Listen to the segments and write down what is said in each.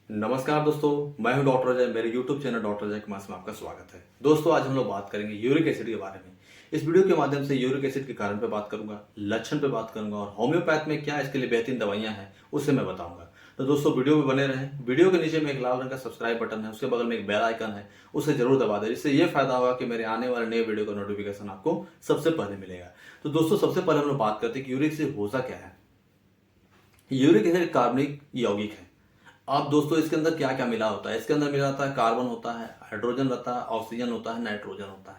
नमस्कार दोस्तों, मैं हूं डॉक्टर अजय। मेरे YouTube channel doctor Ajay Kumar में आपका स्वागत है। दोस्तों, आज हम लोग बात करेंगे यूरिक एसिड के बारे में। इस वीडियो के माध्यम से यूरिक एसिड के कारण पे बात करूंगा, लक्षण पे बात करूंगा और होम्योपैथ में क्या इसके लिए बेहतरीन दवाइयां हैं उससे मैं बताऊंगा। तो दोस्तों, वीडियो में बने रहें। वीडियो के नीचे में एक लाल रंग का सब्सक्राइब बटन है, उसके बगल में एक बेल आइकन है, उसे जरूर दबा दें। जिससे ये फायदा होगा कि मेरे आने वाले नए वीडियो का नोटिफिकेशन आपको सबसे पहले मिलेगा। तो दोस्तों, सबसे पहले हम लोग बात करते हैं कि यूरिक एसिड होता क्या है। यूरिक एसिड कार्बनिक यौगिक है। अब दोस्तों, इसके अंदर क्या क्या मिला होता है? इसके अंदर मिला होता है कार्बन होता है, हाइड्रोजन रहता है, ऑक्सीजन होता है, नाइट्रोजन होता है।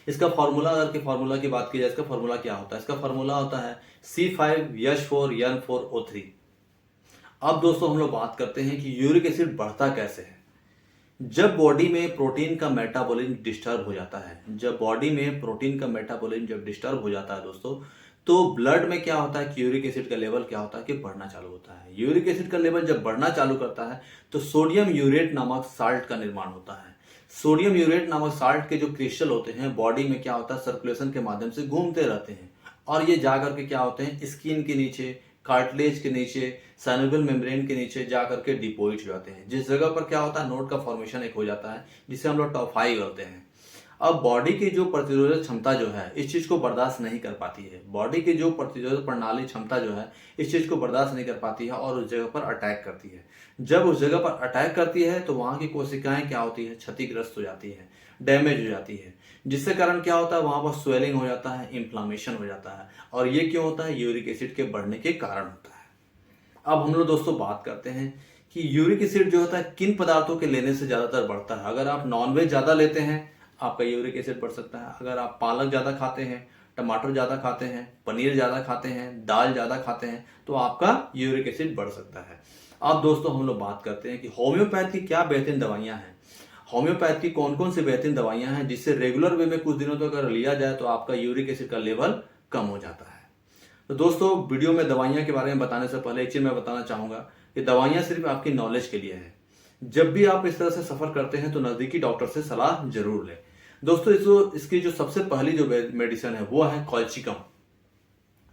इसका फार्मूला, अगर के फार्मूला की बात की जाए, इसका फार्मूला क्या होता है? इसका फार्मूला होता है C5H4N4O3। अब दोस्तों, हम लोग बात करते हैं कि यूरिक एसिड बढ़ता कैसे है। जब बॉडी में प्रोटीन का मेटाबॉलिज्म डिस्टर्ब हो जाता है, जब बॉडी में प्रोटीन का मेटाबॉलिज्म जब डिस्टर्ब हो जाता है दोस्तों, तो ब्लड में क्या होता है कि यूरिक एसिड का लेवल क्या होता है कि बढ़ना चालू होता है। यूरिक एसिड का लेवल जब बढ़ना चालू करता है तो सोडियम यूरेट नामक साल्ट का निर्माण होता है। सोडियम यूरेट नामक साल्ट के जो क्रिस्टल होते हैं बॉडी में क्या होता है, सर्कुलेशन के माध्यम से घूमते रहते हैं और ये जाकर के क्या होते हैं, स्किन के नीचे, कार्टिलेज के नीचे, साइनोवियल मेम्ब्रेन के नीचे जाकर के डिपोजिट हो जाते हैं। जिस जगह पर क्या होता है, नोड का फॉर्मेशन एक हो जाता है, जिसे हम लोग टॉफाई करते हैं। अब बॉडी की जो प्रतिरोधक क्षमता जो है इस चीज को बर्दाश्त नहीं कर पाती है। बॉडी की जो प्रतिरोधक प्रणाली क्षमता जो है इस चीज को बर्दाश्त नहीं कर पाती है और उस जगह पर अटैक करती है। जब उस जगह पर अटैक करती है तो वहां की कोशिकाएं क्या होती है, क्षतिग्रस्त हो जाती है, डैमेज हो जाती है। जिससे कारण क्या होता है, वहां पर स्वेलिंग हो जाता है, इन्फ्लामेशन हो जाता है। और ये क्यों होता है? यूरिक एसिड के बढ़ने के कारण होता है। अब हम लोग दोस्तों बात करते हैं कि यूरिक एसिड जो होता है किन पदार्थों के लेने से ज्यादातर बढ़ता है। अगर आप नॉनवेज ज्यादा लेते हैं, आपका यूरिक एसिड बढ़ सकता है। अगर आप पालक ज्यादा खाते हैं, टमाटर ज्यादा खाते हैं, पनीर ज्यादा खाते हैं, दाल ज्यादा खाते हैं, तो आपका यूरिक एसिड बढ़ सकता है। अब दोस्तों, हम लोग बात करते हैं कि होम्योपैथ की क्या बेहतरीन दवाइयां हैं। होम्योपैथ की कौन कौन सी बेहतरीन दवाइयां हैं जिससे रेगुलर वे में कुछ दिनों तक अगर लिया जाए तो आपका यूरिक एसिड का लेवल कम हो जाता है। तो दोस्तों, वीडियो में दवाइयां के बारे में बताने से पहले एक चीज मैं बताना चाहूंगा कि दवाइयां सिर्फ आपकी नॉलेज के लिए है। जब भी आप इस तरह से सफर करते हैं तो नजदीकी डॉक्टर से सलाह जरूर लें। दोस्तों, इसकी जो सबसे पहली जो मेडिसिन है वो है कॉल्चिकम।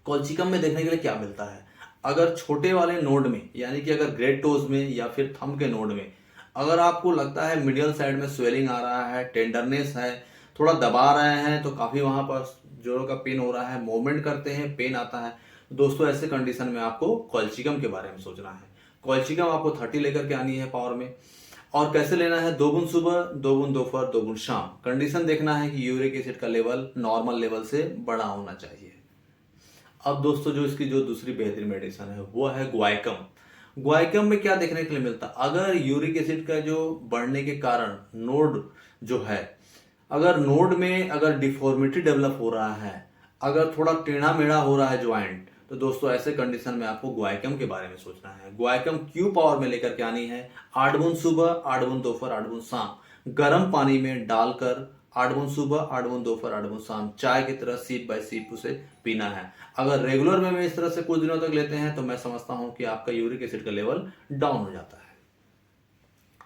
कॉल्चिकम में देखने के लिए क्या मिलता है? अगर छोटे वाले नोड में, यानी कि अगर ग्रेट टोज में या फिर थंब के नोड में अगर आपको लगता है मिडियल साइड में स्वेलिंग आ रहा है, टेंडरनेस है, थोड़ा दबा रहे हैं तो काफी वहां पर जोड़ों का पेन हो रहा है, मूवमेंट करते हैं पेन आता है, तो दोस्तों ऐसे कंडीशन में आपको कॉल्चिकम के बारे में सोचना है। कॉल्चिकम आपको 30 लेकर के आनी है पावर में। और कैसे लेना है? 2 बूंद सुबह, 2 बूंद दोपहर, 2 बूंद शाम। कंडीशन देखना है कि यूरिक एसिड का लेवल नॉर्मल लेवल से बड़ा होना चाहिए। अब दोस्तों, जो इसकी जो दूसरी बेहतरीन मेडिसिन है वो है ग्वाइकम। ग्वाइकम में क्या देखने के लिए मिलता है? अगर यूरिक एसिड का जो बढ़ने के कारण नोड जो है, अगर नोड में अगर डिफॉर्मिटी डेवलप हो रहा है, अगर थोड़ा टेढ़ा मेढ़ा हो रहा है ज्वाइंट, तो दोस्तों ऐसे कंडीशन में आपको ग्वाइकम के बारे में सोचना है। ग्वाइकम क्यू पावर में लेकर के आनी है। 8 बूंद सुबह, 8 बूंद दोपहर, 8 बूंद शाम, गर्म पानी में डालकर 8 बूंद सुबह, 8 बूंद दोपहर, 8 बूंद शाम, चाय की तरह सीप बाय सीप उसे पीना है। अगर रेगुलर में इस तरह से कुछ दिनों तक लेते हैं तो मैं समझता हूं कि आपका यूरिक एसिड का लेवल डाउन हो जाता है।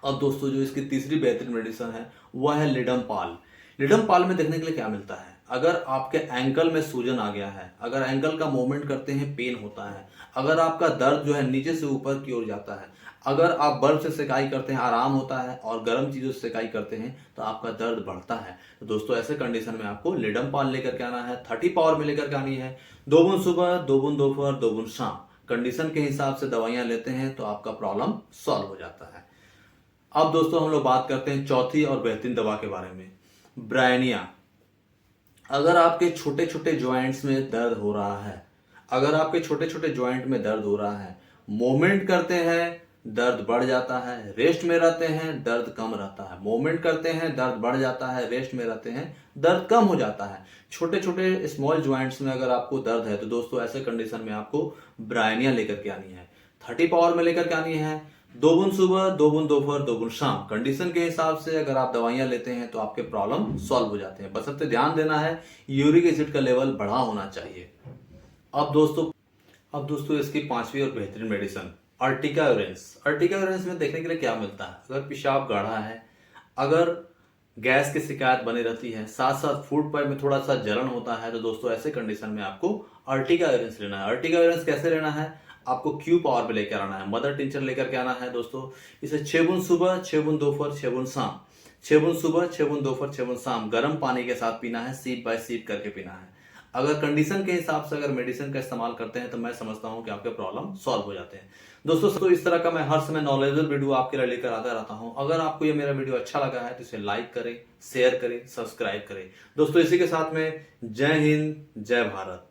अब दोस्तों, जो इसकी तीसरी बेहतरीन मेडिसिन है वह है लिडमपाल। लिडमपाल में देखने के लिए क्या मिलता है? अगर आपके एंकल में सूजन आ गया है, अगर एंकल का मूवमेंट करते हैं पेन होता है, अगर आपका दर्द जो है नीचे से ऊपर की ओर जाता है, अगर आप बर्फ से सेकाई करते हैं आराम होता है और गर्म चीजों से सेकाई करते हैं तो आपका दर्द बढ़ता है, तो दोस्तों ऐसे कंडीशन में आपको लिडमपाल लेकर के आना है। 30 पावर में लेकर के आनी है। 2 बूंद सुबह, 2 बूंद दोपहर, 2 बूंद शाम। कंडीशन के हिसाब से दवाइयां लेते हैं तो आपका प्रॉब्लम सॉल्व हो जाता है। अब दोस्तों, हम लोग बात करते हैं चौथी और बेहतरीन दवा के बारे में, ब्रायनिया। अगर आपके छोटे छोटे ज्वाइंट्स में दर्द हो रहा है, अगर आपके छोटे छोटे ज्वाइंट में दर्द हो रहा है, मूवमेंट करते हैं दर्द बढ़ जाता है, रेस्ट में रहते हैं दर्द कम रहता है, मूवमेंट करते हैं दर्द बढ़ जाता है, रेस्ट में रहते हैं दर्द कम हो जाता है, छोटे छोटे स्मॉल ज्वाइंट्स में अगर आपको दर्द है तो दोस्तों ऐसे कंडीशन में आपको ब्रायनिया लेकर के आनी है। 30 पावर में लेकर के आनी है। 2 बूंद सुबह, 2 बूंद दोपहर, 2 बूंद शाम। कंडीशन के हिसाब से अगर आप दवाइयां लेते हैं तो आपके प्रॉब्लम सॉल्व हो जाते हैं। बशर्ते ध्यान देना है यूरिक एसिड का लेवल बढ़ा होना चाहिए। अब दोस्तों अब दोस्तों इसकी पांचवी और बेहतरीन medicine Ertiga urens. Ertiga urens में देखने के लिए क्या मिलता है? अगर पेशाब गाढ़ा है, अगर गैस की शिकायत बनी रहती है, साथ साथ फूड पाइप में थोड़ा सा जलन होता है, तो दोस्तों ऐसे कंडीशन में आपको अर्टिका यूरेंस लेना है। अर्टिका यूरेंस कैसे लेना है? आपको क्यू पावर पे लेकर आना है, मदर टिंचर लेकर के आना है दोस्तों। इसे 6 बूंद सुबह, 6 बूंद दोपहर, 6 बूंद शाम, 6 बूंद सुबह, 6 बूंद दोपहर, 6 बूंद शाम गर्म पानी के साथ पीना है, सीप बाय सीप करके पीना है। अगर कंडीशन के हिसाब से अगर मेडिसिन का इस्तेमाल करते हैं तो मैं समझता हूं कि आपके प्रॉब्लम सॉल्व हो जाते हैं। दोस्तों तो इस तरह का मैं हर समय नॉलेजेबल वीडियो आपके लिए लेकर आता रहता हूं। अगर आपको ये मेरा वीडियो अच्छा लगा है तो इसे लाइक करें, शेयर करें, सब्सक्राइब करें। दोस्तों इसी के साथ में जय हिंद, जय भारत।